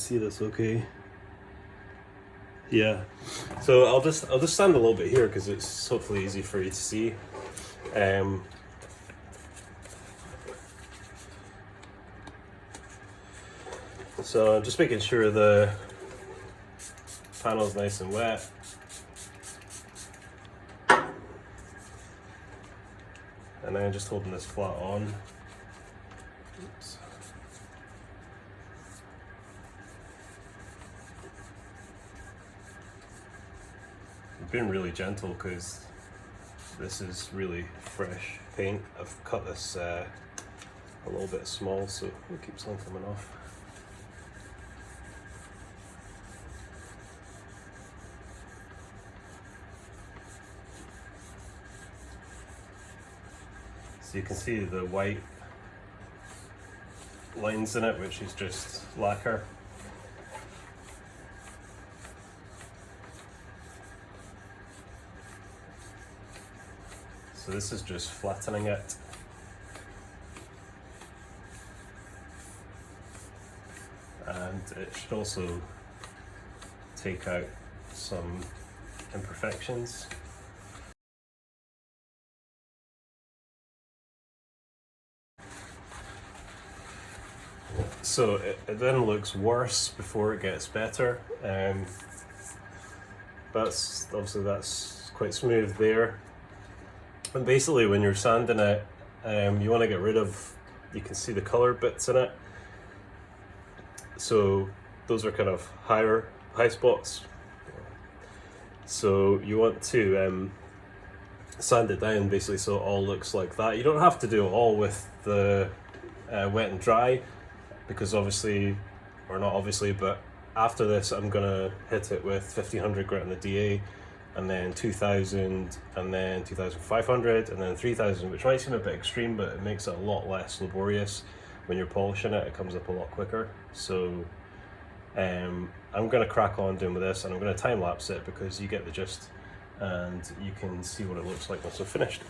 see this okay. Yeah, so I'll just stand a little bit here because it's hopefully easy for you to see. So I'm just making sure the panel's nice and wet. And then just holding this flat on. Oops. I'm being really gentle because this is really fresh paint. I've cut this a little bit small, so it keeps on coming off. So you can see the white lines in it, which is just lacquer. So this is just flattening it. And it should also take out some imperfections. So it then looks worse before it gets better. That's quite smooth there. And basically when you're sanding it, you want to get rid of, you can see the color bits in it. So those are kind of high spots. So you want to sand it down basically so it all looks like that. You don't have to do it all with the wet and dry, because obviously, or not obviously, but after this I'm gonna hit it with 1500 grit on the DA, and then 2000, and then 2500, and then 3000, which might seem a bit extreme, but it makes it a lot less laborious. When you're polishing it, it comes up a lot quicker. So I'm gonna crack on doing with this, and I'm gonna time lapse it because you get the gist and you can see what it looks like once it's finished.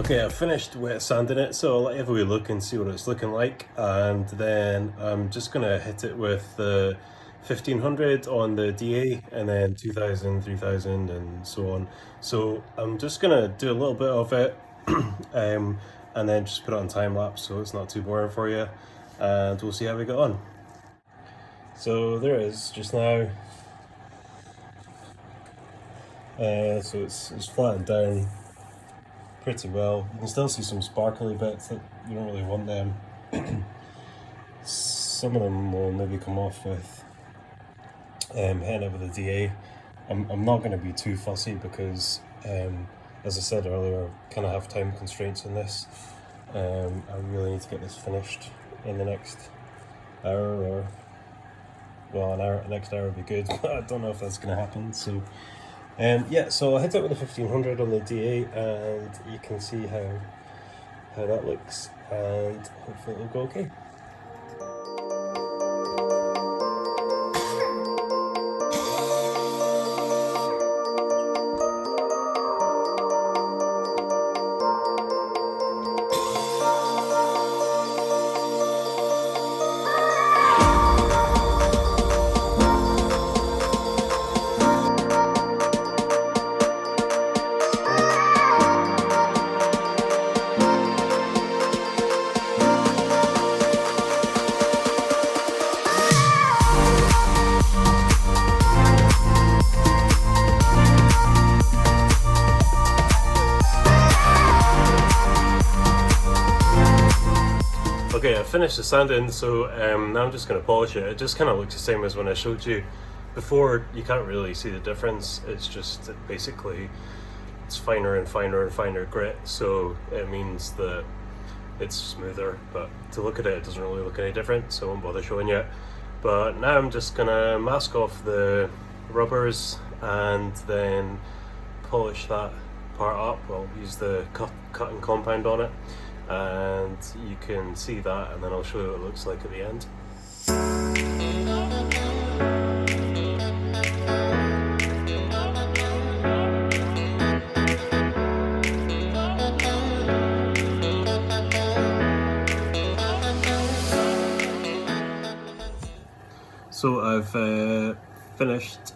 Okay, I've finished wet sanding it, so I'll let you have a wee look and see what it's looking like, and then I'm just going to hit it with the 1500 on the DA, and then 2000, 3000 and so on. So I'm just going to do a little bit of it and then just put it on time lapse so it's not too boring for you, and we'll see how we get on. So there it is just now. So it's flattened down pretty well. You can still see some sparkly bits that you don't really want them. Some of them will maybe come off with hitting it with a DA. I'm not going to be too fussy because, as I said earlier, I kind of have time constraints in this. I really need to get this finished in the next hour, or well, next hour would be good, but I don't know if that's going to happen. So yeah, so I hit it with a 1500 on the DA, and you can see how that looks, and hopefully it'll go okay. Okay, I finished the sanding, so now I'm just going to polish it. It just kind of looks the same as when I showed you before. You can't really see the difference. It's just basically it's finer and finer and finer grit, so it means that it's smoother, but to look at it, it doesn't really look any different, so I won't bother showing you. But now I'm just gonna mask off the rubbers and then polish that part up. I'll use the cutting compound on it, and you can see that, and then I'll show you what it looks like at the end. So I've finished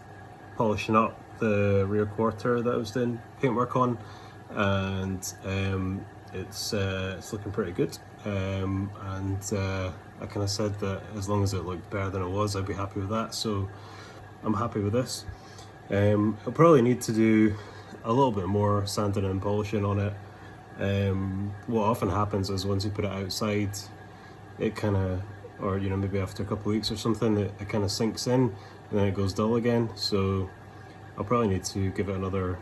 polishing up the rear quarter that I was doing paintwork on, and it's looking pretty good. I kind of said that as long as it looked better than it was, I'd be happy with that. So I'm happy with this. I'll probably need to do a little bit more sanding and polishing on it. What often happens is once you put it outside, it kind of, or you know, maybe after a couple of weeks or something, it kind of sinks in and then it goes dull again. So I'll probably need to give it another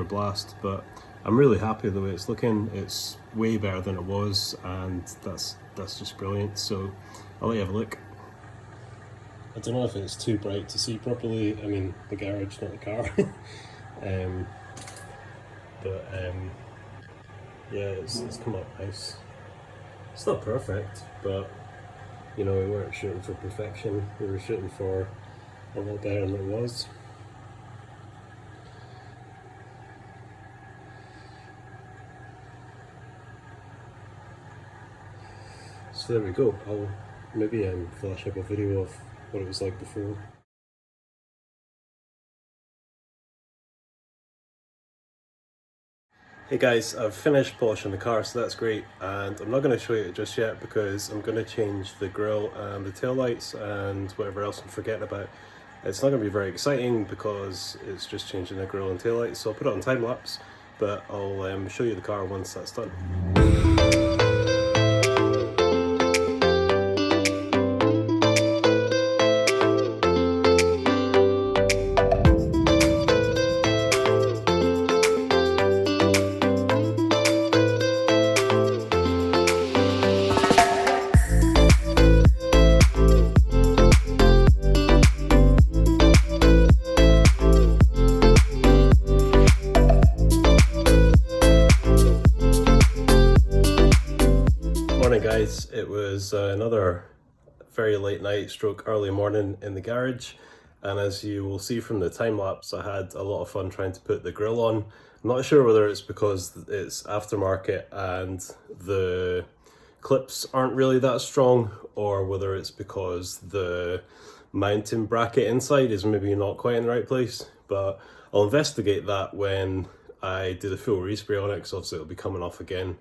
blast, but I'm really happy with the way it's looking. It's way better than it was, and that's just brilliant. So I'll let you have a look. I don't know if it's too bright to see properly. I mean, the garage, not the car. Yeah, it's come up nice. It's not perfect, but you know, we weren't shooting for perfection. We were shooting for a lot better than it was. So there we go. I'll maybe flash up a video of what it was like before. Hey guys, I've finished polishing the car, so that's great, and I'm not going to show you it just yet because I'm going to change the grille and the taillights and whatever else I'm forgetting about. It's not going to be very exciting because it's just changing the grille and taillights, so I'll put it on time lapse, but I'll show you the car once that's done. Morning guys, it was another very late night stroke early morning in the garage, and as you will see from the time lapse, I had a lot of fun trying to put the grille on. I'm not sure whether it's because it's aftermarket and the clips aren't really that strong, or whether it's because the mounting bracket inside is maybe not quite in the right place, but I'll investigate that when I do the full respray on it, because obviously it'll be coming off again.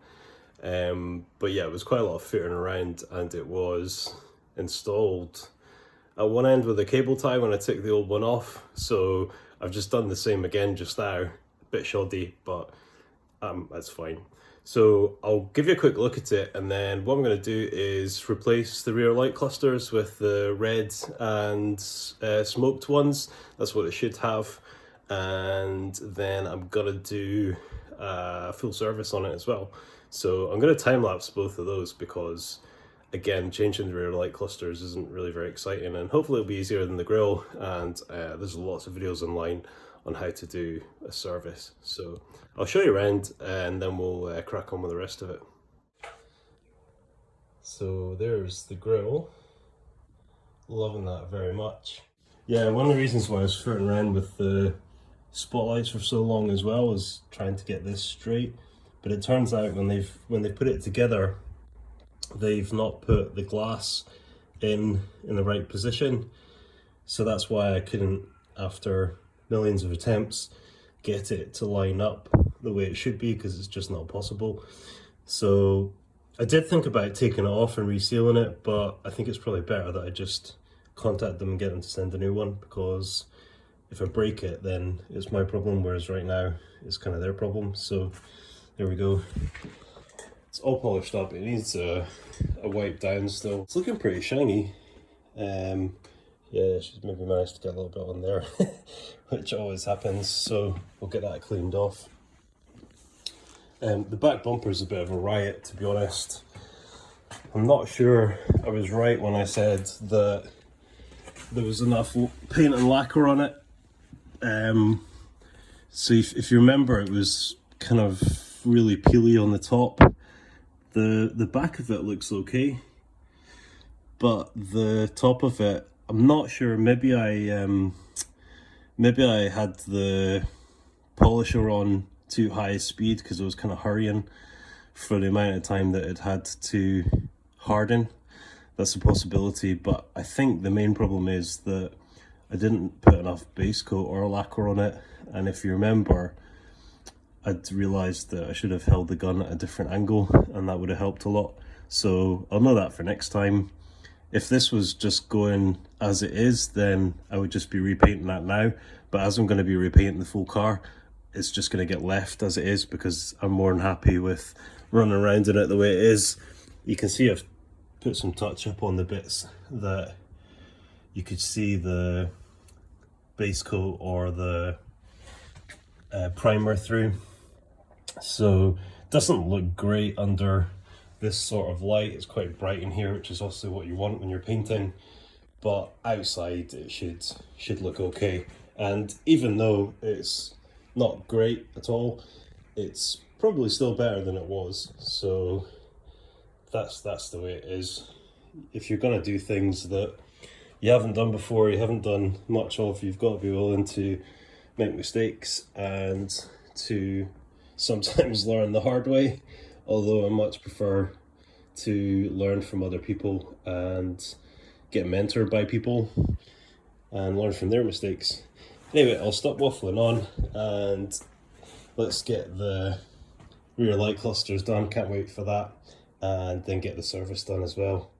But yeah, it was quite a lot of footing around, and it was installed at one end with a cable tie when I took the old one off, so I've just done the same again just now. A bit shoddy, but that's fine. So I'll give you a quick look at it, and then what I'm going to do is replace the rear light clusters with the red and smoked ones. That's what it should have, and then I'm going to do a full service on it as well. So I'm going to time lapse both of those because, again, changing the rear light clusters isn't really very exciting, and hopefully it'll be easier than the grille, and there's lots of videos online on how to do a service. So I'll show you around and then we'll crack on with the rest of it. So there's the grille. Loving that very much. Yeah, one of the reasons why I was flirting around with the spotlights for so long as well is trying to get this straight. But it turns out when they put it together, they've not put the glass in the right position. So that's why I couldn't, after millions of attempts, get it to line up the way it should be, because it's just not possible. So I did think about taking it off and resealing it, but I think it's probably better that I just contact them and get them to send a new one, because if I break it, then it's my problem, whereas right now it's kind of their problem. So there we go. It's all polished up. It needs a wipe down still. It's looking pretty shiny. Yeah, she's maybe managed to get a little bit on there, which always happens. So we'll get that cleaned off. The back bumper is a bit of a riot, to be honest. I'm not sure I was right when I said that there was enough paint and lacquer on it. So if you remember, it was kind of really peely on the top. The back of it looks okay, but the top of it, I'm not sure. Maybe I had the polisher on too high a speed because I was kind of hurrying for the amount of time that it had to harden. That's a possibility, but I think the main problem is that I didn't put enough base coat or lacquer on it, and if you remember, I'd realised that I should have held the gun at a different angle, and that would have helped a lot. So I'll know that for next time. If this was just going as it is, then I would just be repainting that now, but as I'm going to be repainting the full car, it's just going to get left as it is because I'm more than happy with running around in it the way it is. You can see I've put some touch up on the bits that you could see the base coat or the primer through, so it doesn't look great under this sort of light. It's quite bright in here, which is also what you want when you're painting, but outside it should look okay. And even though it's not great at all, it's probably still better than it was, so that's the way it is. If you're gonna do things that you haven't done before, you haven't done much of, you've got to be willing to make mistakes and to sometimes learn the hard way, although I much prefer to learn from other people and get mentored by people and learn from their mistakes. Anyway, I'll stop waffling on and let's get the rear light clusters done. Can't wait for that, and then get the service done as well.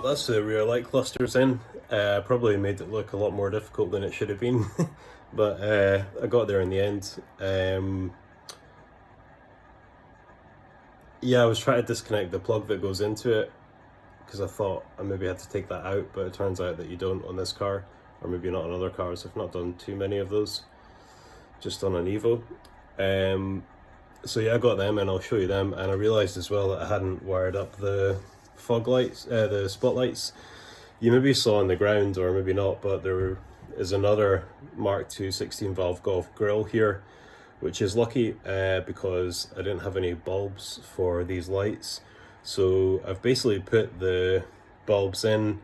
That's the rear light clusters in. Probably made it look a lot more difficult than it should have been, but I got there in the end. Yeah, I was trying to disconnect the plug that goes into it because I thought I maybe had to take that out, but it turns out that you don't on this car, or maybe not on other cars. I've not done too many of those, just on an Evo. So yeah, I got them and I'll show you them, and I realised as well that I hadn't wired up the fog lights, the spotlights. You maybe saw on the ground or maybe not, but there is another Mark II 16 valve Golf Grille here, which is lucky because I didn't have any bulbs for these lights. So I've basically put the bulbs in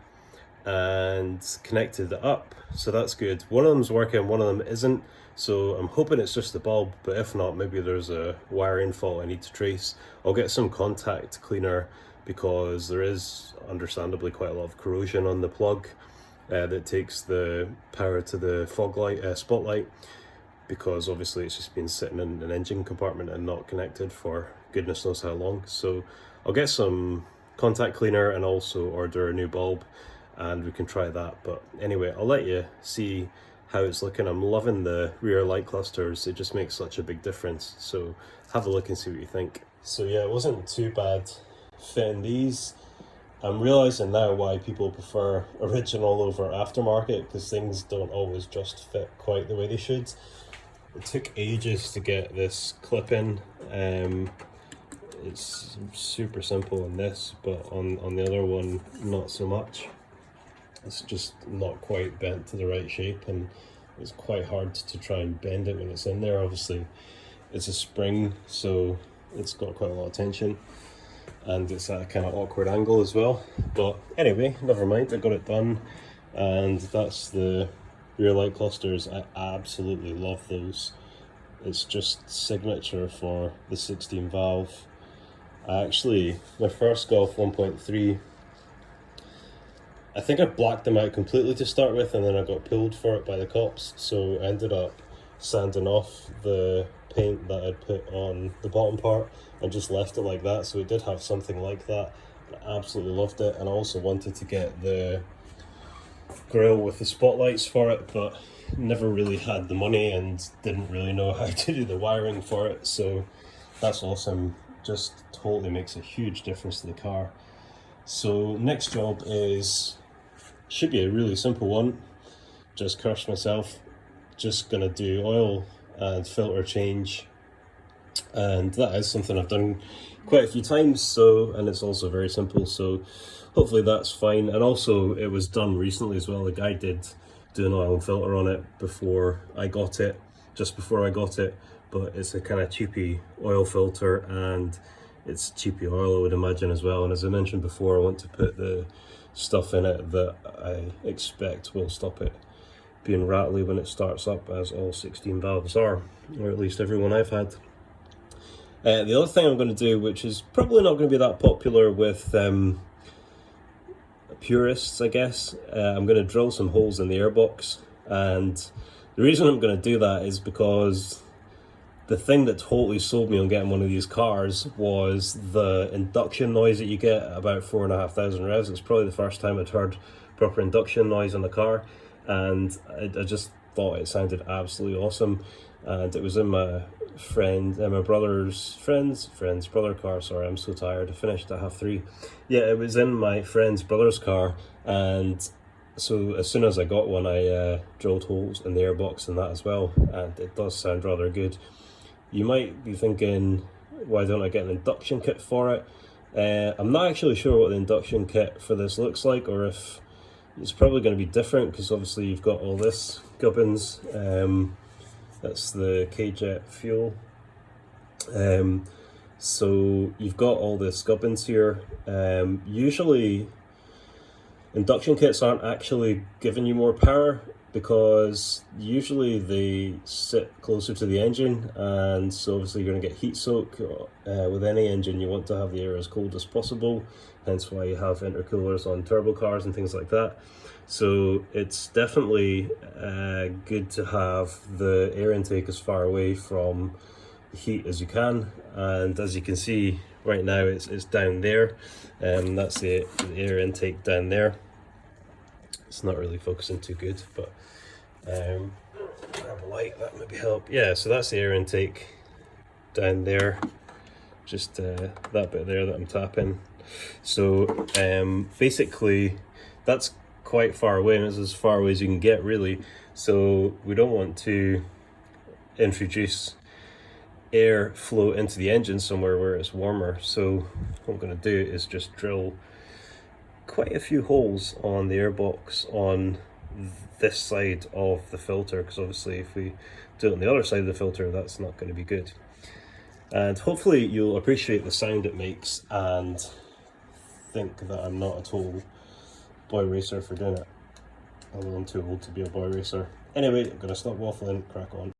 and connected it up, so that's good. One of them's working, one of them isn't, so I'm hoping it's just the bulb, but if not, maybe there's a wiring fault I need to trace. I'll get some contact cleaner because there is understandably quite a lot of corrosion on the plug that takes the power to the fog light spotlight, because obviously it's just been sitting in an engine compartment and not connected for goodness knows how long. So I'll get some contact cleaner and also order a new bulb and we can try that. But anyway, I'll let you see how it's looking. I'm loving the rear light clusters, it just makes such a big difference, so have a look and see what you think. So yeah, it wasn't too bad fitting these. I'm realizing now why people prefer original over aftermarket, because things don't always just fit quite the way they should. It took ages to get this clip in. It's super simple on this, but on the other one not so much. It's just not quite bent to the right shape, and it's quite hard to try and bend it when it's in there. Obviously it's a spring, so it's got quite a lot of tension, and it's at a kind of awkward angle as well. But anyway, never mind, I got it done, and that's the rear light clusters. I absolutely love those. It's just signature for the 16 valve. My first Golf 1.3, I think I blacked them out completely to start with, and then I got pulled for it by the cops, so I ended up sanding off the paint that I'd put on the bottom part and just left it like that, so it did have something like that. I absolutely loved it, and I also wanted to get the grille with the spotlights for it, but never really had the money and didn't really know how to do the wiring for it. So that's awesome, just totally makes a huge difference to the car. So next job should be a really simple one. Just cursed myself, just gonna do oil and filter change, and that is something I've done quite a few times, so, and it's also very simple, so hopefully that's fine. And also it was done recently as well. The guy did do an oil and filter on it before I got it, just before I got it, but it's a kind of cheapy oil filter and it's cheapy oil, I would imagine, as well. And as I mentioned before, I want to put the stuff in it that I expect will stop it being rattly when it starts up, as all 16 valves are, or at least every one I've had. The other thing I'm going to do, which is probably not going to be that popular with purists, I guess, I'm going to drill some holes in the airbox. And the reason I'm going to do that is because the thing that totally sold me on getting one of these cars was the induction noise that you get at about 4,500 revs. It's probably the first time I'd heard proper induction noise on the car, and I just thought it sounded absolutely awesome. And it was in my brother's friend's brother car. Sorry, I'm so tired. I finished at 3:30. Yeah, it was in my friend's brother's car, and so as soon as I got one, I drilled holes in the airbox and that as well, and it does sound rather good. You might be thinking, why don't I get an induction kit for it? I'm not actually sure what the induction kit for this looks like, or if it's probably going to be different, because obviously you've got all this gubbins. That's the K-Jet fuel. So you've got all this gubbins here. Usually induction kits aren't actually giving you more power, because usually they sit closer to the engine, and so obviously you're going to get heat soak. With any engine, you want to have the air as cold as possible, hence why you have intercoolers on turbo cars and things like that. So it's definitely good to have the air intake as far away from the heat as you can, and as you can see right now, it's down there, and that's the air intake down there. It's not really focusing too good, but grab a light, that maybe help. Yeah, so that's the air intake down there, just that bit there that I'm tapping. So basically that's quite far away, and it's as far away as you can get, really. So we don't want to introduce air flow into the engine somewhere where it's warmer. So what I'm going to do is just drill quite a few holes on the airbox on this side of the filter, because obviously if we do it on the other side of the filter, that's not going to be good. And hopefully you'll appreciate the sound it makes and think that I'm not a total boy racer for doing it, although I'm too old to be a boy racer. Anyway, I'm going to stop waffling, crack on.